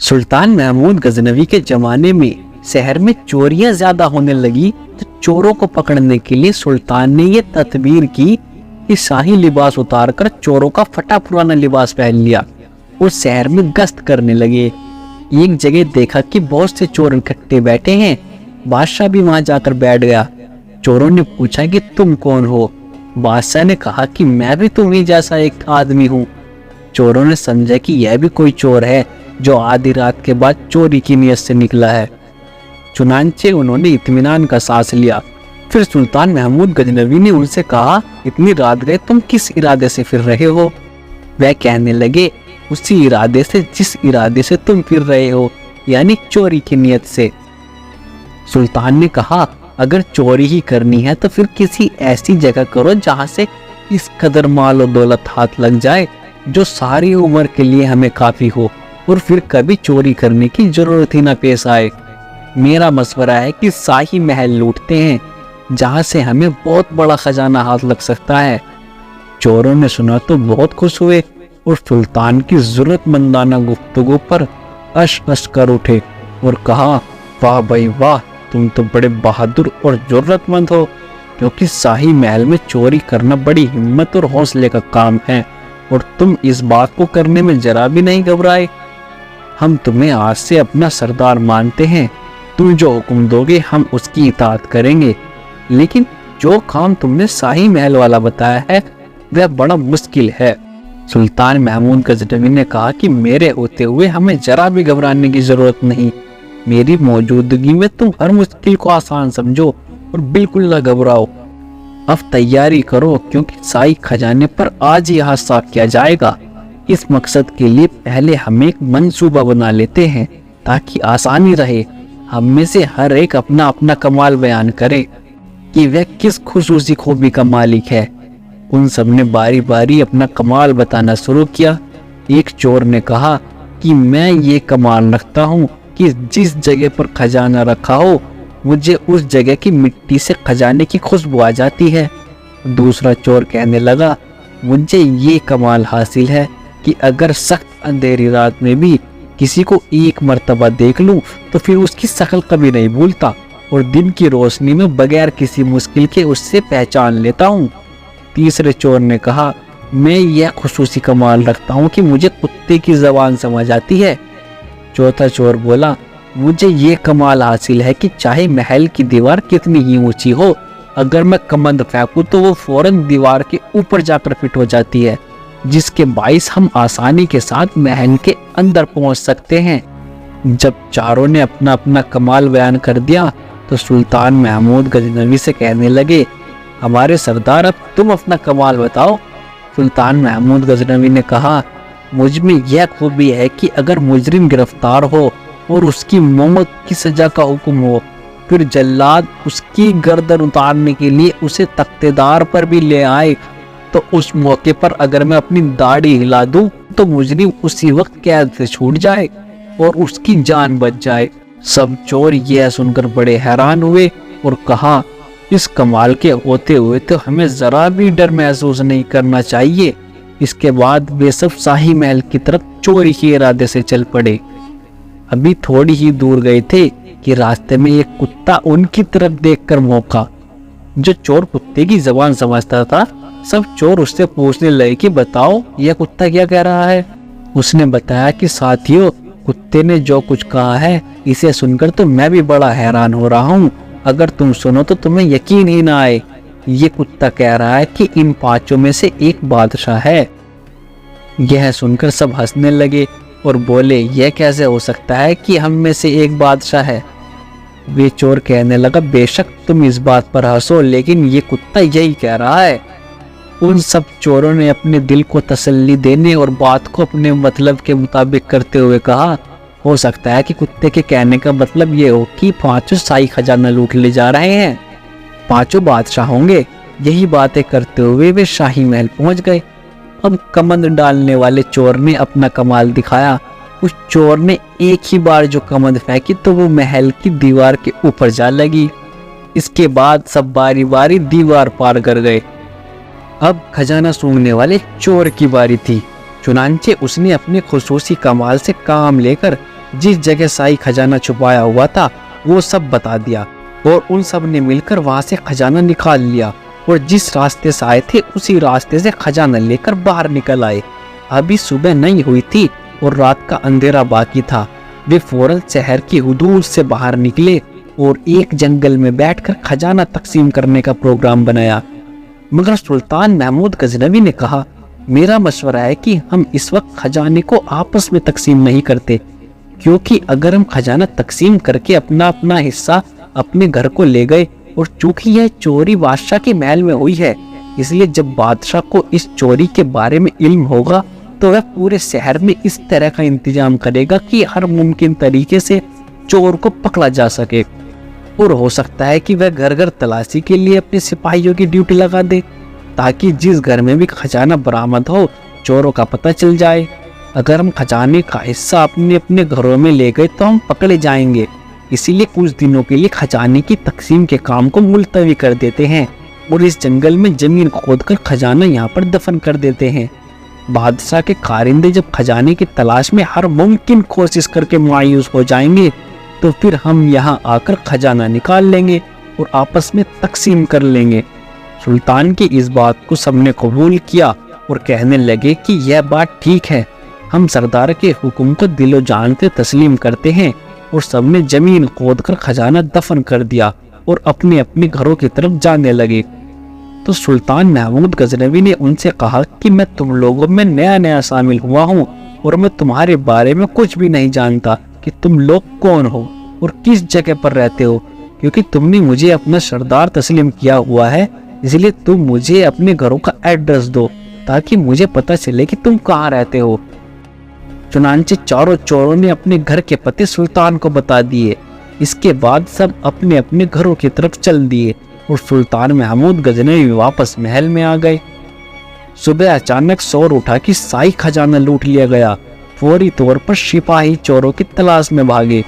सुल्तान महमूद गजनवी के जमाने में शहर में चोरियां ज्यादा होने लगी तो चोरों को पकड़ने के लिए सुल्तान ने ये तदबीर की कि शाही लिबास उतारकर चोरों का फटा पुराना लिबास पहन लिया और शहर में गश्त करने लगे। एक जगह देखा कि बहुत से चोर इकट्ठे बैठे हैं। बादशाह भी वहां जाकर बैठ गया। चोरों ने पूछा कि तुम कौन हो? बादशाह ने कहा कि मैं भी तुम्ही जैसा एक आदमी हूँ। चोरों ने समझा कि यह भी कोई चोर है जो आधी रात के बाद चोरी की नियत से निकला है। चुनांचे उन्होंने इत्मीनान का सांस लिया। फिर सुल्तान महमूद गजनवी ने उनसे कहा, इतनी रात गए तुम किस इरादे से फिर रहे हो? वह कहने लगे, उसी इरादे से जिस इरादे से तुम फिर रहे हो, यानी चोरी की नियत से। सुल्तान ने कहा, अगर चोरी ही करनी है तो फिर किसी ऐसी जगह करो जहां से इस कदर माल और दौलत हाथ लग जाए जो सारी उम्र के लिए हमें काफी हो और फिर कभी चोरी करने की जरूरत ही ना पेश आए। मेरा मशवरा है कि शाही महल लूटते हैं जहां से हमें बहुत बड़ा खजाना हाथ लग सकता है। चोरों ने सुना तो बहुत खुश हुए और सुल्तान की जरूरतमंदाना गुफ्तगू पर अश कर उठे और कहा, वाह भाई वाह, तुम तो बड़े बहादुर और जरूरतमंद हो, क्योंकि शाही महल में चोरी करना बड़ी हिम्मत और हौसले का काम है और तुम इस बात को करने में जरा भी नहीं घबराए। हम तुम्हें आज से अपना सरदार मानते हैं। तुम जो हुक्म दोगे हम उसकी इताअत करेंगे, लेकिन जो काम तुमने शाही महल वाला बताया है वह बड़ा मुश्किल है। सुल्तान महमूद गजनवी ने कहा कि मेरे होते हुए हमें जरा भी घबराने की जरूरत नहीं। मेरी मौजूदगी में तुम हर मुश्किल को आसान समझो और बिल्कुल न घबराओ। अब तैयारी करो, क्योंकि शाही खजाने पर आज ही हाथ साफ किया जाएगा। इस मकसद के लिए पहले हम एक मंसूबा बना लेते हैं ताकि आसानी रहे। हम में से हर एक अपना अपना कमाल बयान करे कि वह किस खुसूसी खूबी का मालिक है। उन सब ने बारी बारी अपना कमाल बताना शुरू किया। एक चोर ने कहा कि मैं ये कमाल रखता हूँ कि जिस जगह पर खजाना रखा हो मुझे उस जगह की मिट्टी से खजाने की खुशबू आ जाती है। दूसरा चोर कहने लगा, मुझे ये कमाल हासिल है कि अगर सख्त अंधेरी रात में भी किसी को एक मर्तबा देख लूं तो फिर उसकी शक्ल कभी नहीं भूलता और दिन की रोशनी में बगैर किसी मुश्किल के उससे पहचान लेता हूं। तीसरे चोर ने कहा, मैं यह खुसूसी कमाल रखता हूं कि मुझे कुत्ते की जबान समझ आती है। चौथा चोर बोला, मुझे ये कमाल हासिल है कि चाहे महल की दीवार कितनी ही ऊंची हो, अगर मैं कमंद फेंकूं तो वो फौरन दीवार के ऊपर जाकर फिट हो जाती है, जिसके बाइस हम आसानी के साथ महल के अंदर पहुंच सकते हैं। जब चारों ने अपना अपना कमाल बयान कर दिया तो सुल्तान महमूद गजनवी से कहने लगे, हमारे सरदार अब तुम अपना कमाल बताओ। सुल्तान महमूद गजनवी ने कहा, मुझ में यह खूबी है कि अगर मुजरिम गिरफ्तार हो और उसकी मौत की सजा का हुक्म हो, फिर जल्लाद उसकी गर्दन उतारने के लिए उसे तख्तेदार पर भी ले आए, तो उस मौके पर अगर मैं अपनी दाढ़ी हिला दूं तो मुजरिम उसी वक्त कैद से छूट जाए और उसकी जान बच जाए। सब चोर यह सुनकर बड़े हैरान हुए और कहा, इस कमाल के होते हुए तो हमें जरा भी डर महसूस नहीं करना चाहिए। इसके बाद वे सब शाही महल की तरफ चोरी के इरादे से चल पड़े। अभी थोड़ी ही दूर गए थे कि रास्ते में एक कुत्ता उनकी तरफ देखकर भौंका। जो चोर कुत्ते की जबान समझता था, सब चोर उससे पूछने लगे कि बताओ यह कुत्ता क्या कह रहा है। उसने बताया कि साथियों, कुत्ते ने जो कुछ कहा है इसे सुनकर तो मैं भी बड़ा हैरान हो रहा हूँ। अगर तुम सुनो तो तुम्हें यकीन ही ना आए। ये कुत्ता कह रहा है कि इन पांचों में से एक बादशाह है। यह सुनकर सब हंसने लगे और बोले, यह कैसे हो सकता है कि हम में से एक बादशाह है? वे चोर कहने लगा, बेशक तुम इस बात पर हंसो, लेकिन ये कुत्ता यही कह रहा है। उन सब चोरों ने अपने दिल को तसल्ली देने और बात को अपने मतलब के मुताबिक करते हुए कहा, हो सकता है कि कुत्ते के कहने का मतलब ये हो कि पांचों शाही खजाना लूट ले जा रहे हैं, पांचों बादशाह होंगे। यही बातें करते हुए वे शाही महल पहुंच गए। अब कमंद डालने वाले चोर ने अपना कमाल दिखाया। उस चोर ने एक ही बार जो कमंद फेंकी तो वो महल की दीवार के ऊपर जा लगी। इसके बाद सब बारी बारी दीवार पार कर गए। अब खजाना सूंघने वाले चोर की बारी थी। चुनांचे उसने अपने खुसूसी कमाल से काम लेकर जिस जगह शाही खजाना छुपाया हुआ था वो सब बता दिया और उन सब ने मिलकर वहां से खजाना निकाल लिया और जिस रास्ते से आए थे उसी रास्ते से खजाना लेकर बाहर निकल आए। अभी सुबह नहीं हुई थी और रात का अंधेरा बाकी था। वे फौरन शहर की हुदूद से बाहर निकले और एक जंगल में बैठकर खजाना तकसीम करने का प्रोग्राम बनाया। मगर सुल्तान महमूद गजनवी ने कहा, मेरा मशवरा है कि हम इस वक्त खजाने को आपस में तकसीम नहीं करते, क्योंकि अगर हम खजाना तकसीम करके अपना अपना हिस्सा अपने घर को ले गए, और चूंकि यह चोरी बादशाह के महल में हुई है, इसलिए जब बादशाह को इस चोरी के बारे में इल्म होगा तो वह पूरे शहर में इस तरह का इंतजाम करेगा कि हर मुमकिन तरीके से चोर को पकड़ा जा सके। और हो सकता है कि वह घर घर तलाशी के लिए अपने सिपाहियों की ड्यूटी लगा दे, ताकि जिस घर में भी खजाना बरामद हो चोरों का पता चल जाए। अगर हम खजाने का हिस्सा अपने अपने घरों में ले गए तो हम पकड़े जाएंगे, इसीलिए कुछ दिनों के लिए खजाने की तकसीम के काम को मुलतवी कर देते हैं और इस जंगल में जमीन खोदकर खजाना यहाँ पर दफन कर देते हैं। बादशाह के कारिंदे जब खजाने की तलाश में हर मुमकिन कोशिश करके मायूस हो जाएंगे तो फिर हम यहाँ आकर खजाना निकाल लेंगे और आपस में तकसीम कर लेंगे। सुल्तान की इस बात को सबने कबूल किया और कहने लगे कि यह बात ठीक है, हम सरदार के हुक्म को दिलो जान से तस्लीम करते हैं। और सबने जमीन खोदकर खजाना दफन कर दिया और अपने अपने घरों की तरफ जाने लगे। तो सुल्तान महमूद गजनवी ने उनसे कहा कि मैं तुम लोगों में नया नया शामिल हुआ हूँ और मैं तुम्हारे बारे में कुछ भी नहीं जानता कि तुम लोग कौन हो और किस जगह पर रहते हो। क्योंकि तुमने मुझे अपना सरदार तस्लीम किया हुआ है, इसलिए तुम मुझे अपने घरों का एड्रेस दो ताकि मुझे पता चले कि तुम कहाँ रहते हो। चुनांचे चारों चोरों ने अपने घर के पते सुल्तान को बता दिए। इसके बाद सब अपने अपने घरों की तरफ चल दिए और सुल्तान महमूद गजनवी वापस महल में आ गए। सुबह अचानक शोर उठा कि शाही खजाना लूट लिया गया। फौरी तौर पर सिपाही चोरों की तलाश में भागे।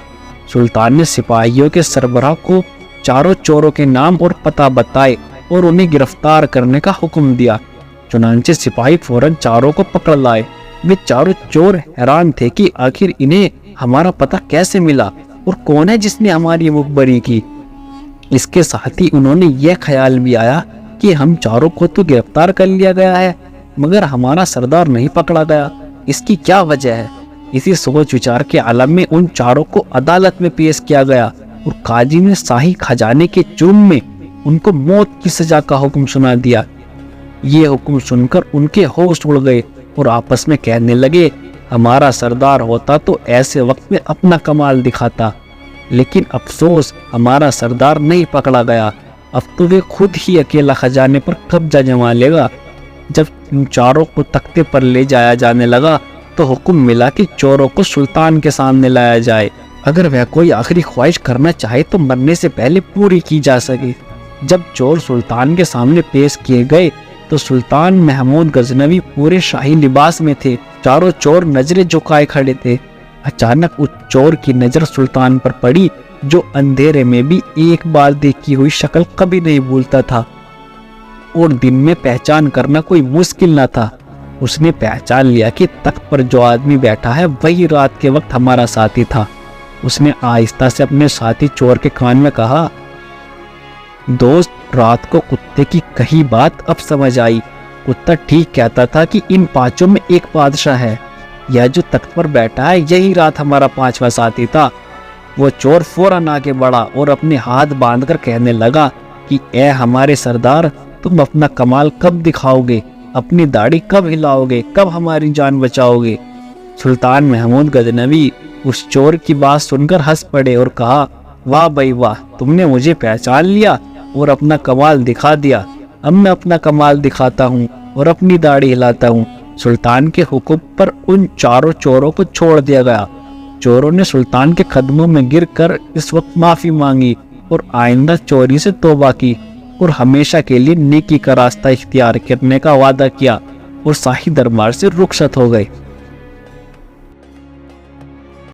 सुल्तान ने सिपाहियों के सरबराह को चारों चोरों के नाम और पता बताए और उन्हें गिरफ्तार करने का हुक्म दिया। चुनांचे सिपाही फौरन चारों को पकड़ लाए। वे चारों चोर हैरान थे कि आखिर इन्हें हमारा पता कैसे मिला और कौन है जिसने हमारी मुखबरी की। इसके साथ ही उन्होंने यह ख्याल भी आया कि हम चारों को तो गिरफ्तार कर लिया गया है मगर हमारा सरदार नहीं पकड़ा गया, इसकी क्या वजह है। इसी सोच विचार के आलम में उन चारों को अदालत में पेश किया गया और काजी ने शाही खजाने के जुर्म में उनको मौत की सजा का हुक्म सुना दिया। ये हुक्म सुनकर उनके होश उड़ गए और आपस में कहने लगे, हमारा सरदार होता तो ऐसे वक्त में अपना कमाल दिखाता, लेकिन अफसोस हमारा सरदार नहीं पकड़ा गया। अब तो वे खुद ही अकेला खजाने पर कब्जा जमा लेगा। जब इन चारों को तख्ते पर ले जाया जाने लगा तो हुक्म मिला कि चोरों को सुल्तान के सामने लाया जाए। अगर वह कोई आखिरी ख्वाहिश करना चाहे तो मरने से पहले पूरी की जा सके। जब चोर सुल्तान के सामने पेश किए गए तो सुल्तान महमूद गजनवी पूरे शाही लिबास में थे। चारों चोर नजरें झुकाए खड़े थे। अचानक उस चोर की नजर सुल्तान पर पड़ी जो अंधेरे में भी एक बार देखी हुई शक्ल कभी नहीं भूलता था और दिन में पहचान करना कोई मुश्किल न था। उसने पहचान लिया कि तख्त पर जो आदमी बैठा है वही रात के वक्त हमारा साथी था। उसने आहिस्ता से अपने साथी चोर के कान में कहा, दोस्त, रात को कुत्ते की कही बात अब समझ आई। कुत्ता ठीक कहता था कि इन पांचों में एक बादशाह है। यह जो तख्त पर बैठा है यही रात हमारा पांचवा साथी था। वो चोर फौरन आगे बढ़ा और अपने हाथ बांधकर कहने लगा कि ए हमारे सरदार, तुम अपना कमाल कब दिखाओगे, अपनी दाढ़ी कब हिलाओगे, कब हमारी जान बचाओगे। सुल्तान महमूद गजनवी उस चोर की बात सुनकर हंस पड़े और कहा, वाह भाई वाह, तुमने मुझे पहचान लिया और अपना कमाल दिखा दिया। अब मैं अपना कमाल दिखाता हूँ और अपनी दाढ़ी हिलाता हूँ। सुल्तान के हुक्म पर उन चारों चोरों को छोड़ दिया गया। चोरों ने सुल्तान के कदमों में गिरकर इस वक्त माफी मांगी और आइंदा चोरी से तौबा की और हमेशा के लिए नेकी का रास्ता इख्तियार करने का वादा किया और शाही दरबार से रुखसत हो गए।